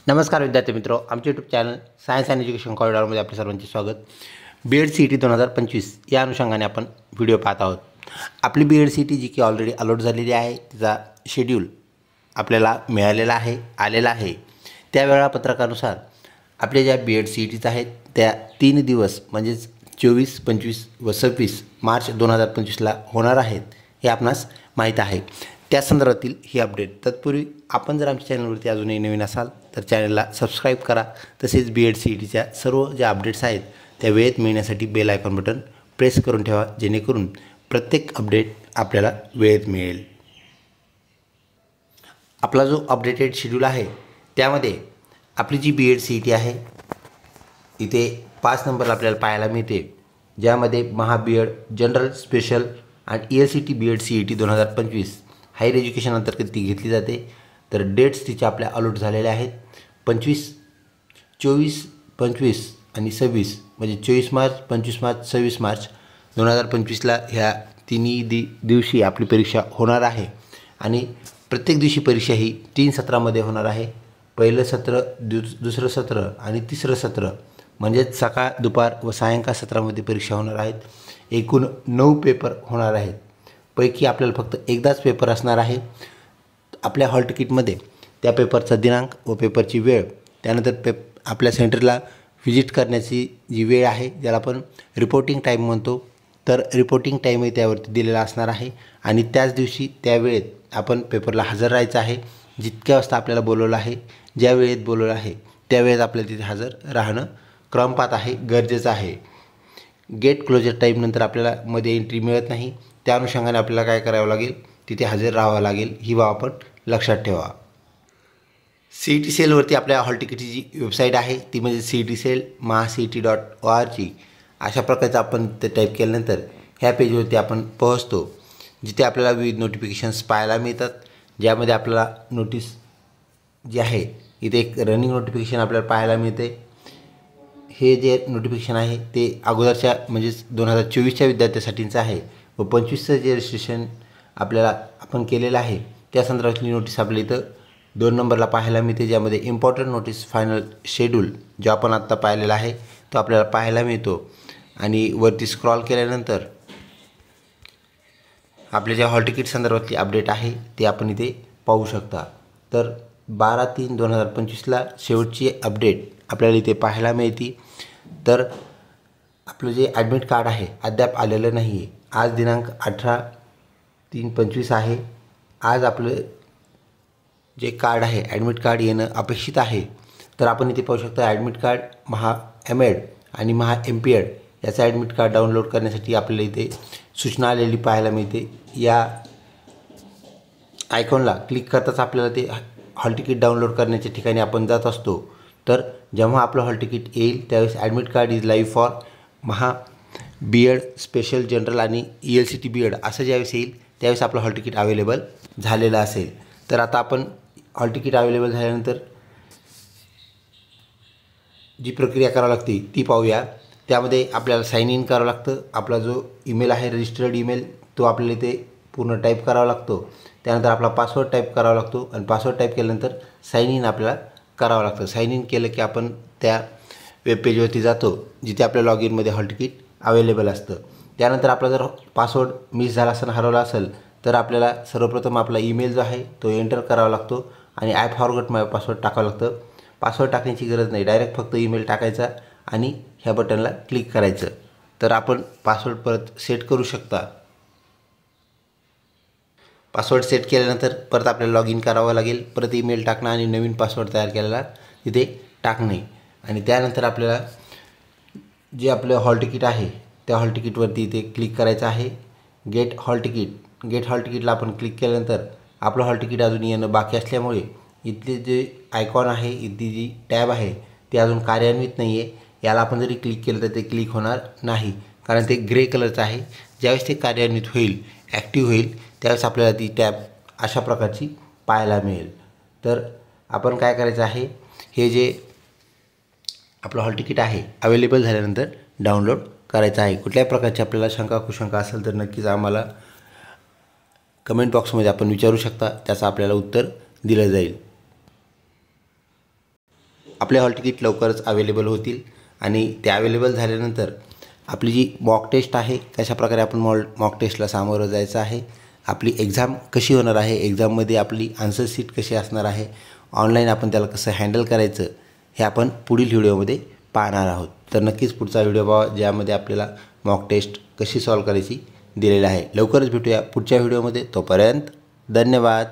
नमस्कार विद्यार्थी मित्रों, आमचे YouTube channel science and education कॉरिडॉरमध्ये आपले सर्वांचे स्वागत। BEd CET 2025 या अनुषंगाने आपण व्हिडिओ पाहत आहोत। आपली BEd CET जी की ऑलरेडी अलॉट झालेली आहे, तिचा शेड्यूल आपल्याला मिळालेला आहे, आलेला आहे। त्या वेळापत्रकानुसार आपल्या ज्या BEd CETs आहेत त्या 3 दिवस म्हणजेच 24, 25 व 26 मार्च 2025ला होणार आहेत, हे आपणास माहीत आहे। त्या संदर्भातील ही अपडेट। तत्पूर्वी आपण जर आमच्या चॅनलवरती अजूनही नवीन असाल तर चॅनलला सबस्क्राइब करा। तसेच BEd CETच्या सर्व ज्या अपडेट्स आहेत त्या वेळेत मिळण्यासाठी बेल आयकॉन बटन प्रेस करून ठेवा, जेणेकरून प्रत्येक अपडेट आपल्याला वेळेत मिळेल। आपला जो अपडेटेड शेड्यूल आहे त्यामध्ये आपली जी BEd CET आहे इथे 5 नंबर आपल्याला पाहायला मिळते, ज्यामध्ये महा BEd जनरल स्पेशल आणि ELCT BEd CET 2025 higher education अंतर्गत ती घेतली जाते। तर डेट्स तिचे आपल्या अलॉट झालेले आहेत 25, 24, 25 आणि 26 म्हणजे 24 मार्च, 25 मार्च, 26 मार्च 2025ला ह्या तिन्ही दिवशी आपली परीक्षा होणार आहे। आणि प्रत्येक दिवशी परीक्षा ही 3 सत्रामध्ये होणार आहे। पहिलं सत्र, दुसरं सत्र आणि तिसरं सत्र म्हणजेच सकाळ, दुपार व सायंकाळ सत्रामध्ये परीक्षा होणार आहेत। एकूण 9 पेपर होणार आहेत, पैकी आपल्याला फक्त एकदाच पेपर असणार आहे। आपल्या हॉल तिकीटमध्ये त्या पेपरचा दिनांक व पेपरची वेळ, त्यानंतर आपल्या सेंटरला व्हिजिट करण्याची जी वेळ आहे ज्याला आपण रिपोर्टिंग टाईम म्हणतो, तर रिपोर्टिंग टाईमही त्यावरती दिलेला असणार आहे। आणि त्याच दिवशी त्या वेळेत आपण पेपरला हजर राहायचं आहे। जितक्या वाजता आपल्याला बोलवलं आहे, ज्या वेळेत बोलवलं आहे त्या वेळेत आपल्याला तिथे हजर राहणं क्रमपात आहे, गरजेचं आहे। गेट क्लोजर टाईमनंतर आपल्याला मध्ये एंट्री मिळत नाही, त्या अनुषंगाने आपल्याला काय करावं लागेल, तिथे हजर राहावं लागेल, ही बाब आपण लक्षात ठेवा। CET सेलवरती आपल्या हॉल तिकीटची जी वेबसाईट आहे ती म्हणजे CETcell.mahacet.org अशा प्रकारचं आपण ते टाईप केल्यानंतर ह्या पेजवरती आपण पोहोचतो, जिथे आपल्याला विविध नोटिफिकेशन्स पाहायला मिळतात। ज्यामध्ये आपल्याला नोटीस जी आहे इथे एक रनिंग नोटिफिकेशन आपल्याला पाहायला मिळते। हे जे नोटिफिकेशन आहे ते अगोदरच्या म्हणजेच 2024च्या विद्यार्थ्यांसाठीचं आहे व 25चं जे रजिस्ट्रेशन आपल्याला आपण केलेलं आहे त्या संदर्भातली नोटीस आपल्या इथं 2 नंबरला पाहायला मिळते, ज्यामध्ये इम्पॉर्टंट नोटीस फायनल शेड्यूल जो आपण आत्ता पाहिलेला आहे तो आपल्याला पाहायला मिळतो। आणि वरती स्क्रॉल केल्यानंतर आपल्या ज्या हॉल तिकीट संदर्भातली अपडेट आहे ती आपण इथे पाहू शकता। तर 12/3/2025ला शेवटची अपडेट आपल्याला इथे पाहायला मिळते। तर आपलं जे ॲडमिट कार्ड आहे अद्याप आलेलं नाही आहे। आज दिनांक 18/3/25 आहे। आज आपलं जे कार्ड आहे ॲडमिट कार्ड येणं अपेक्षित आहे। तर आपण इथे पाहू शकता ॲडमिट कार्ड महा MED आणि महा MPEd याचं ॲडमिट कार्ड डाउनलोड करण्यासाठी आपल्याला इथे सूचना आलेली पाहायला मिळते। या आयकॉनला क्लिक करताच आपल्याला ते हॉल तिकीट डाउनलोड करण्याच्या ठिकाणी आपण जात असतो। तर जेव्हा आपलं हॉल तिकीट येईल त्यावेळेस admit card is live for Maha BEd special general आणि ELCT BEd असं ज्यावेळेस येईल त्यावेळेस आपलं हॉल तिकीट अवेलेबल झालेलं असेल। तर आता आपण हॉल तिकीट अवेलेबल झाल्यानंतर जी प्रक्रिया करावी लागते ती पाहूया। त्यामध्ये आपल्याला साइन इन करावं लागतं। आपला जो ईमेल आहे रजिस्टर्ड ईमेल तो आपल्याला इथे पूर्ण टाईप करावा लागतो। त्यानंतर आपला पासवर्ड टाईप करावा लागतो आणि पासवर्ड टाईप केल्यानंतर साइन इन आपल्याला करावं लागतं। साइन इन केलं की आपण त्या वेब पेजवरती जातो जिथे आपल्या लॉग इनमध्ये हॉल तिकीट अवेलेबल असतं। त्यानंतर आपला जर पासवर्ड मिस झाला असेल, हरवला असेल तर आपल्याला सर्वप्रथम आपला ईमेल जो आहे तो एंटर करावा लागतो आणि आय फॉरगॉट माय पासवर्ड टाकावं लागतं। पासवर्ड टाकण्याची गरज नाही, डायरेक्ट फक्त ईमेल टाकायचा आणि ह्या बटनला क्लिक करायचं। तर आपण पासवर्ड परत सेट करू शकता। पासवर्ड सेट केल्यानंतर परत आपल्याला लॉग इन करावं लागेल, परत ईमेल टाकणं आणि नवीन पासवर्ड तयार केलेला तिथे टाकणे। आणि त्यानंतर आपल्याला जे आपलं हॉल तिकीट आहे त्या हॉल तिकीटवरती इथे क्लिक करायचं आहे, get hall ticket. Get hall तिकीटला आपण क्लिक केल्यानंतर आपलं हॉल तिकीट अजून येणं बाकी असल्यामुळे इथले जे आयकॉन आहे, इथली जी टॅब आहे ती अजून कार्यान्वित नाही आहे। याला आपण जरी क्लिक केलं तर ते क्लिक होणार नाही, कारण ते ग्रे कलरचं आहे। ज्यावेळेस ते कार्यान्वित होईल, ॲक्टिव्ह होईल, त्यावेळेस आपल्याला ती टॅब अशा प्रकारची पाहायला मिळेल। तर आपण काय करायचं आहे, हे जे आपलं हॉल तिकीट आहे अवेलेबल झाल्यानंतर डाउनलोड करायचं आहे। कुठल्याही प्रकारची आपल्याला शंका कुशंका असेल तर नक्कीच आम्हाला कमेंट बॉक्समध्ये आपण विचारू शकता, त्याचं आपल्याला उत्तर दिलं जाईल। आपले हॉल तिकीट लवकरच अवेलेबल होतील आणि ते अवेलेबल झाल्यानंतर आपली जी मॉक टेस्ट आहे, कशाप्रकारे आपण मॉक टेस्टला सामोरं जायचं आहे, आपली एक्झाम कशी होणार आहे, एक्झाममध्ये आपली आन्सर शीट कशी असणार आहे, ऑनलाईन आपण त्याला कसं हँडल करायचं, हे आपण पुढील व्हिडिओमध्ये पाहणार आहोत. तर नक्कीच पुढचा व्हिडिओ पहा, ज्यामध्ये आपल्याला मॉक टेस्ट कशी सॉल्व करायची दिलेली आहे. लवकरच भेटूया पुढच्या व्हिडिओमध्ये. तोपर्यंत धन्यवाद.